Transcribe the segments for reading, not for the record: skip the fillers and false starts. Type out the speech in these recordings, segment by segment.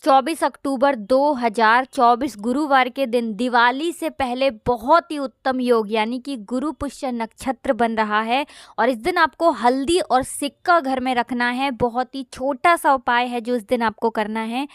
24 अक्टूबर 2024 गुरुवार के दिन दिवाली से पहले बहुत ही उत्तम योग यानी कि गुरु पुष्य नक्षत्र बन रहा है और इस दिन आपको हल्दी और सिक्का घर में रखना है। बहुत ही छोटा सा उपाय है जो इस दिन आपको करना है।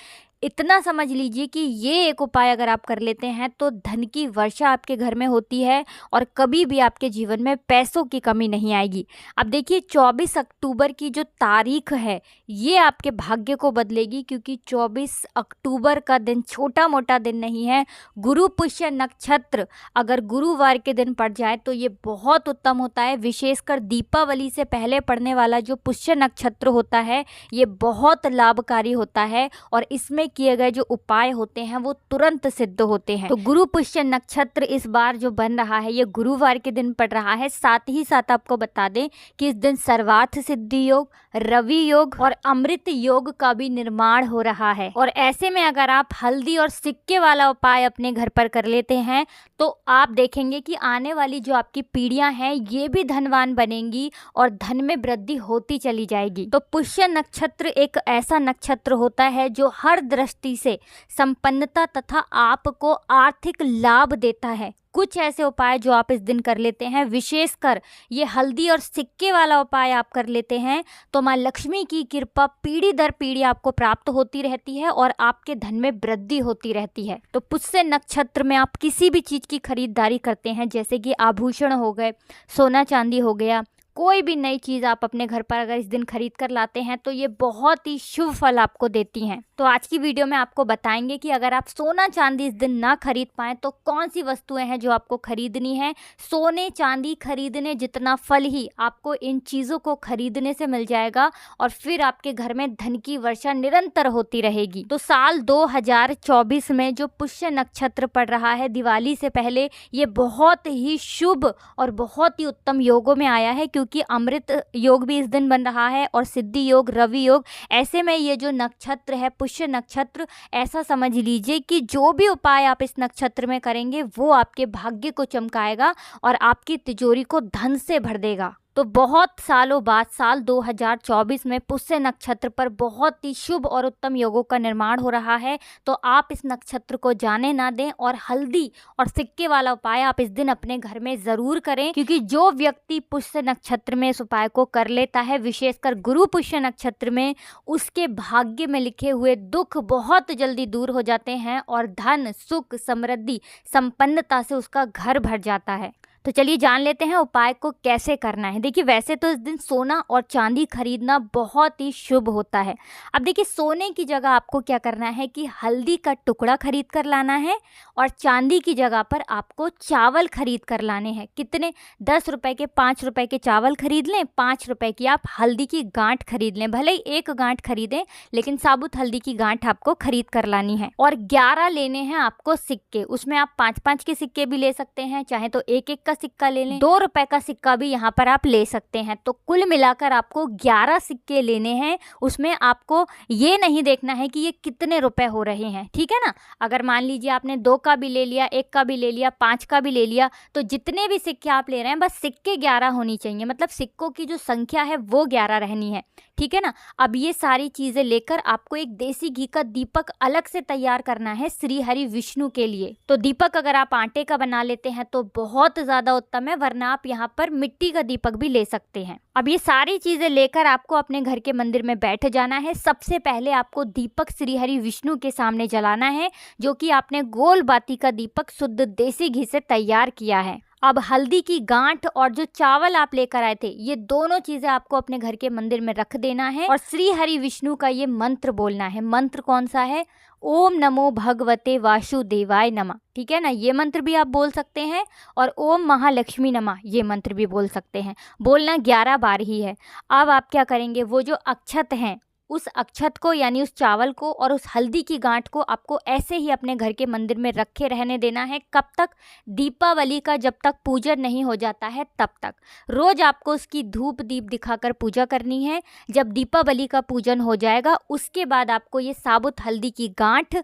इतना समझ लीजिए कि ये एक उपाय अगर आप कर लेते हैं तो धन की वर्षा आपके घर में होती है और कभी भी आपके जीवन में पैसों की कमी नहीं आएगी। अब देखिए 24 अक्टूबर की जो तारीख है ये आपके भाग्य को बदलेगी, क्योंकि 24 अक्टूबर का दिन छोटा मोटा दिन नहीं है। गुरु पुष्य नक्षत्र अगर गुरुवार के दिन पड़ जाए तो ये बहुत उत्तम होता है। विशेषकर दीपावली से पहले पड़ने वाला जो पुष्य नक्षत्र होता है ये बहुत लाभकारी होता है और इसमें किए गए जो उपाय होते हैं वो तुरंत सिद्ध होते हैं। तो गुरु पुष्य नक्षत्र इस बार जो बन रहा है ये गुरुवार के दिन पड़ रहा है। साथ ही साथ आपको बता दें कि इस दिन सर्वार्थ सिद्धि योग, रवि योग और अमृत योग का भी निर्माण हो रहा है। और ऐसे में अगर आप हल्दी और सिक्के वाला उपाय अपने घर पर कर लेते हैं तो आप देखेंगे कि आने वाली जो आपकी पीढ़ियां हैं ये भी धनवान बनेंगी और धन में वृद्धि होती चली जाएगी। तो पुष्य नक्षत्र एक ऐसा नक्षत्र होता है जो हर दृष्टि से संपन्नता तथा आपको आर्थिक लाभ देता है। कुछ ऐसे उपाय जो आप इस दिन कर लेते हैं, विशेषकर ये हल्दी और सिक्के वाला उपाय आप कर लेते हैं तो माँ लक्ष्मी की कृपा पीढ़ी दर पीढ़ी आपको प्राप्त होती रहती है और आपके धन में वृद्धि होती रहती है। तो पुष्य नक्षत्र में आप किसी भी चीज़ की खरीदारी करते हैं, जैसे कि आभूषण हो गए, सोना चांदी हो गया, कोई भी नई चीज़ आप अपने घर पर अगर इस दिन खरीद कर लाते हैं तो ये बहुत ही शुभ फल आपको देती हैं। तो आज की वीडियो में आपको बताएंगे कि अगर आप सोना चांदी इस दिन ना खरीद पाएँ तो कौन सी वस्तुएं हैं जो आपको खरीदनी है। सोने चांदी खरीदने जितना फल ही आपको इन चीज़ों को खरीदने से मिल जाएगा और फिर आपके घर में धन की वर्षा निरंतर होती रहेगी। तो साल 2024 में जो पुष्य नक्षत्र पड़ रहा है दिवाली से पहले, ये बहुत ही शुभ और बहुत ही उत्तम योगों में आया है, कि अमृत योग भी इस दिन बन रहा है और सिद्धि योग, रवि योग। ऐसे में ये जो नक्षत्र है पुष्य नक्षत्र, ऐसा समझ लीजिए कि जो भी उपाय आप इस नक्षत्र में करेंगे वो आपके भाग्य को चमकाएगा और आपकी तिजोरी को धन से भर देगा। तो बहुत सालों बाद साल 2024 में पुष्य नक्षत्र पर बहुत ही शुभ और उत्तम योगों का निर्माण हो रहा है। तो आप इस नक्षत्र को जाने ना दें और हल्दी और सिक्के वाला उपाय आप इस दिन अपने घर में ज़रूर करें, क्योंकि जो व्यक्ति पुष्य नक्षत्र में इस उपाय को कर लेता है, विशेषकर गुरु पुष्य नक्षत्र में, उसके भाग्य में लिखे हुए दुख बहुत जल्दी दूर हो जाते हैं और धन, सुख, समृद्धि, संपन्नता से उसका घर भर जाता है। तो चलिए जान लेते हैं उपाय को कैसे करना है। देखिए वैसे तो इस दिन सोना और चांदी खरीदना बहुत ही शुभ होता है। अब देखिए सोने की जगह आपको क्या करना है कि हल्दी का टुकड़ा खरीद कर लाना है और चांदी की जगह पर आपको चावल खरीद कर लाने हैं। कितने? 10 रुपए के 5 रुपए के चावल खरीद लें, 5 रुपए की आप हल्दी की गांठ खरीद लें। भले ही एक गांठ खरीदें लेकिन साबुत हल्दी की गांठ आपको खरीद कर लानी है। और 11 लेने हैं आपको सिक्के। उसमें आप 5-5 के सिक्के भी ले सकते हैं, चाहे तो एक का सिक्का ले लें, 2 रुपए का सिक्का भी यहाँ पर आप ले सकते हैं। तो कुल मिलाकर आपको 11 सिक्के लेने हैं। उसमें आपको ये नहीं देखना है कि ये कितने रुपए हो रहे हैं, ठीक है ना। अगर मान लीजिए आपने 2 का भी ले लिया, 1 का भी ले लिया, 5 का भी ले लिया, तो जितने भी सिक्के आप ले रहे हैं बस सिक्के 11 होनी चाहिए, मतलब सिक्कों की जो संख्या है वो 11 रहनी है, ठीक है ना। अब ये सारी चीज़ें लेकर आपको एक देसी घी का दीपक अलग से तैयार करना है श्री हरि विष्णु के लिए। तो दीपक अगर आप आटे का बना लेते हैं तो बहुत ज़्यादा उत्तम है, वरना आप यहाँ पर मिट्टी का दीपक भी ले सकते हैं। अब ये सारी चीज़ें लेकर आपको अपने घर के मंदिर में बैठ जाना है। सबसे पहले आपको दीपक श्री हरि विष्णु के सामने जलाना है, जो कि आपने गोल बाती का दीपक शुद्ध देसी घी से तैयार किया है। अब हल्दी की गांठ और जो चावल आप लेकर आए थे, ये दोनों चीज़ें आपको अपने घर के मंदिर में रख देना है और श्री हरि विष्णु का ये मंत्र बोलना है। मंत्र कौन सा है? ओम नमो भगवते वासुदेवाय नमः, ठीक है ना। ये मंत्र भी आप बोल सकते हैं और ओम महालक्ष्मी नमः ये मंत्र भी बोल सकते हैं। बोलना 11 बार ही है। अब आप क्या करेंगे, वो जो अक्षत हैं उस अक्षत को यानी उस चावल को और उस हल्दी की गांठ को आपको ऐसे ही अपने घर के मंदिर में रखे रहने देना है। कब तक? दीपावली का जब तक पूजन नहीं हो जाता है तब तक। रोज़ आपको उसकी धूप दीप दिखाकर पूजा करनी है। जब दीपावली का पूजन हो जाएगा उसके बाद आपको ये साबुत हल्दी की गांठ,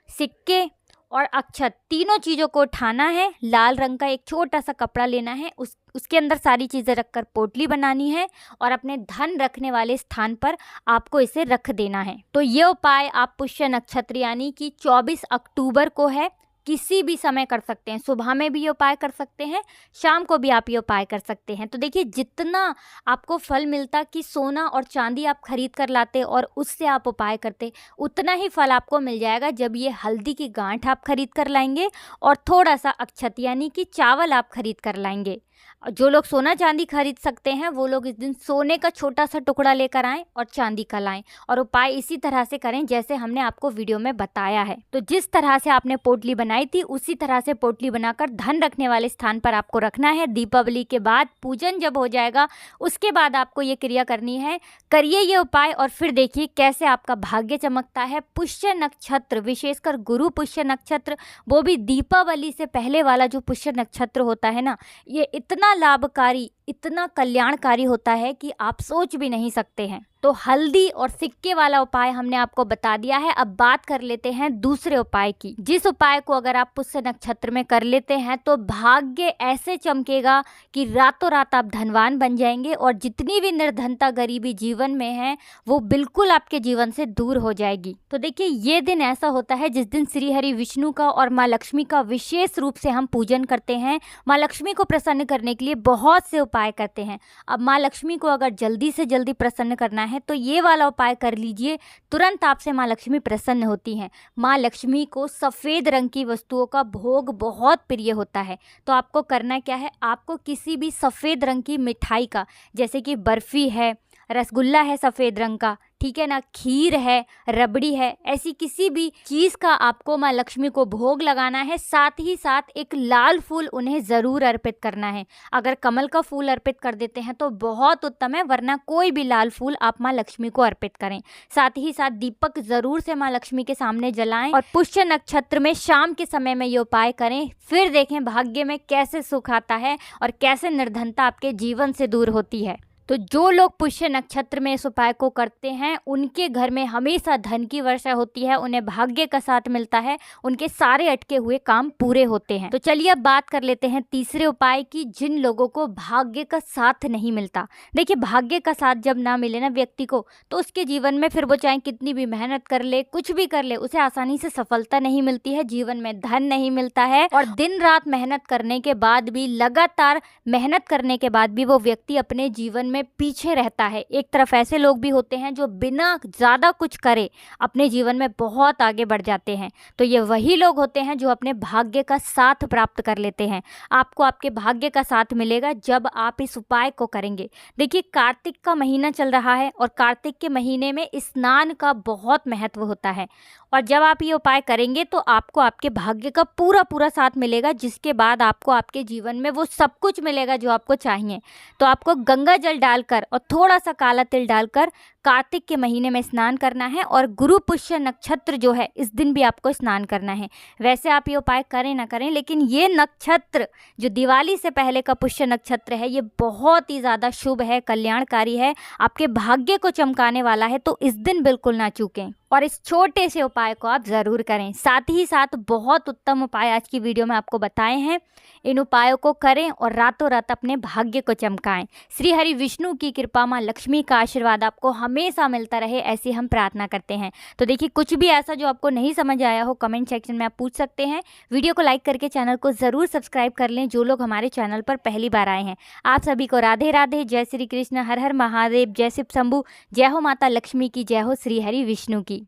सिक्के और अक्षत, तीनों चीज़ों को उठाना है। लाल रंग का एक छोटा सा कपड़ा लेना है, उसके अंदर सारी चीज़ें रखकर पोटली बनानी है और अपने धन रखने वाले स्थान पर आपको इसे रख देना है। तो ये उपाय आप पुष्य नक्षत्र यानी कि 24 अक्टूबर को है, किसी भी समय कर सकते हैं। सुबह में भी ये उपाय कर सकते हैं, शाम को भी आप ये उपाय कर सकते हैं। तो देखिए, जितना आपको फल मिलता कि सोना और चांदी आप खरीद कर लाते और उससे आप उपाय करते, उतना ही फल आपको मिल जाएगा जब ये हल्दी की गांठ आप खरीद कर लाएंगे और थोड़ा सा अक्षत यानी कि चावल आप खरीद कर लाएंगे। जो लोग सोना चांदी खरीद सकते हैं वो लोग इस दिन सोने का छोटा सा टुकड़ा लेकर आएँ और चांदी का लाएं, और उपाय इसी तरह से करें जैसे हमने आपको वीडियो में बताया है। तो जिस तरह से आपने पोटली बनाई थी उसी तरह से पोटली बनाकर धन रखने वाले स्थान पर आपको रखना है। दीपावली के बाद पूजन जब हो जाएगा उसके बाद आपको ये क्रिया करनी है। करिए ये उपाय और फिर देखिए कैसे आपका भाग्य चमकता है। पुष्य नक्षत्र, विशेषकर गुरु पुष्य नक्षत्र, वो भी दीपावली से पहले वाला जो पुष्य नक्षत्र होता है ना, ये इतना लाभकारी, इतना कल्याणकारी होता है कि आप सोच भी नहीं सकते हैं। तो हल्दी और सिक्के वाला उपाय हमने आपको बता दिया है। अब बात कर लेते हैं दूसरे उपाय की, जिस उपाय को अगर आप पुष्य नक्षत्र में कर लेते हैं तो भाग्य ऐसे चमकेगा कि रातों रात आप धनवान बन जाएंगे और जितनी भी निर्धनता गरीबी जीवन में है वो बिल्कुल आपके जीवन से दूर हो जाएगी। तो देखिए, ये दिन ऐसा होता है जिस दिन श्री हरि विष्णु का और माँ लक्ष्मी का विशेष रूप से हम पूजन करते हैं। माँ लक्ष्मी को प्रसन्न करने के लिए बहुत से उपाय करते हैं। अब माँ लक्ष्मी को अगर जल्दी से जल्दी प्रसन्न करना है तो ये वाला उपाय कर लीजिए, तुरंत आपसे माँ लक्ष्मी प्रसन्न होती हैं। माँ लक्ष्मी को सफ़ेद रंग की वस्तुओं का भोग बहुत प्रिय होता है। तो आपको करना क्या है, आपको किसी भी सफ़ेद रंग की मिठाई का, जैसे कि बर्फ़ी है, रसगुल्ला है सफ़ेद रंग का, ठीक है ना, खीर है, रबड़ी है, ऐसी किसी भी चीज़ का आपको माँ लक्ष्मी को भोग लगाना है। साथ ही साथ एक लाल फूल उन्हें ज़रूर अर्पित करना है। अगर कमल का फूल अर्पित कर देते हैं तो बहुत उत्तम है, वरना कोई भी लाल फूल आप माँ लक्ष्मी को अर्पित करें। साथ ही साथ दीपक ज़रूर से माँ लक्ष्मी के सामने जलाएं और पुष्य नक्षत्र में शाम के समय में ये उपाय करें। फिर देखें भाग्य में कैसे सुख आता है और कैसे निर्धनता आपके जीवन से दूर होती है। तो जो लोग पुष्य नक्षत्र में इस उपाय को करते हैं उनके घर में हमेशा धन की वर्षा होती है, उन्हें भाग्य का साथ मिलता है, उनके सारे अटके हुए काम पूरे होते हैं। तो चलिए अब बात कर लेते हैं तीसरे उपाय की, जिन लोगों को भाग्य का साथ नहीं मिलता। देखिए, भाग्य का साथ जब ना मिले ना व्यक्ति को, तो उसके जीवन में फिर वो चाहे कितनी भी मेहनत कर ले, कुछ भी कर ले, उसे आसानी से सफलता नहीं मिलती है, जीवन में धन नहीं मिलता है और दिन रात मेहनत करने के बाद भी, लगातार मेहनत करने के बाद भी वो व्यक्ति अपने जीवन में पीछे रहता है। एक तरफ ऐसे लोग भी होते हैं जो बिना ज़्यादा कुछ करे अपने जीवन में बहुत आगे बढ़ जाते हैं। तो ये वही लोग होते हैं जो अपने भाग्य का साथ प्राप्त कर लेते हैं। आपको आपके भाग्य का साथ मिलेगा जब आप इस उपाय को करेंगे। देखिए, कार्तिक का महीना चल रहा है और कार्तिक के महीने में स्नान का बहुत महत्व होता है और जब आप ये उपाय करेंगे तो आपको आपके भाग्य का पूरा साथ मिलेगा, जिसके बाद आपको आपके जीवन में वो सब कुछ मिलेगा जो आपको चाहिए। तो आपको गंगा जल डालकर और थोड़ा सा काला तिल डालकर कार्तिक के महीने में स्नान करना है और गुरु पुष्य नक्षत्र जो है इस दिन भी आपको स्नान करना है। वैसे आप ये उपाय करें ना करें, लेकिन ये नक्षत्र जो दिवाली से पहले का पुष्य नक्षत्र है ये बहुत ही ज़्यादा शुभ है, कल्याणकारी है, आपके भाग्य को चमकाने वाला है। तो इस दिन बिल्कुल ना चूकें और इस छोटे से उपाय को आप ज़रूर करें। साथ ही साथ बहुत उत्तम उपाय आज की वीडियो में आपको बताए हैं, इन उपायों को करें और रातों रात अपने भाग्य को चमकाएं। श्री हरि विष्णु की कृपा, माँ लक्ष्मी का आशीर्वाद आपको हमेशा मिलता रहे, ऐसी हम प्रार्थना करते हैं। तो देखिए, कुछ भी ऐसा जो आपको नहीं समझ आया हो कमेंट सेक्शन में आप पूछ सकते हैं। वीडियो को लाइक करके चैनल को ज़रूर सब्सक्राइब कर लें जो लोग हमारे चैनल पर पहली बार आए हैं। आप सभी को राधे राधे, जय श्री कृष्ण, हर हर महादेव, जय शिव शंभू, जय हो माता लक्ष्मी की, जय हो श्री हरि विष्णु की।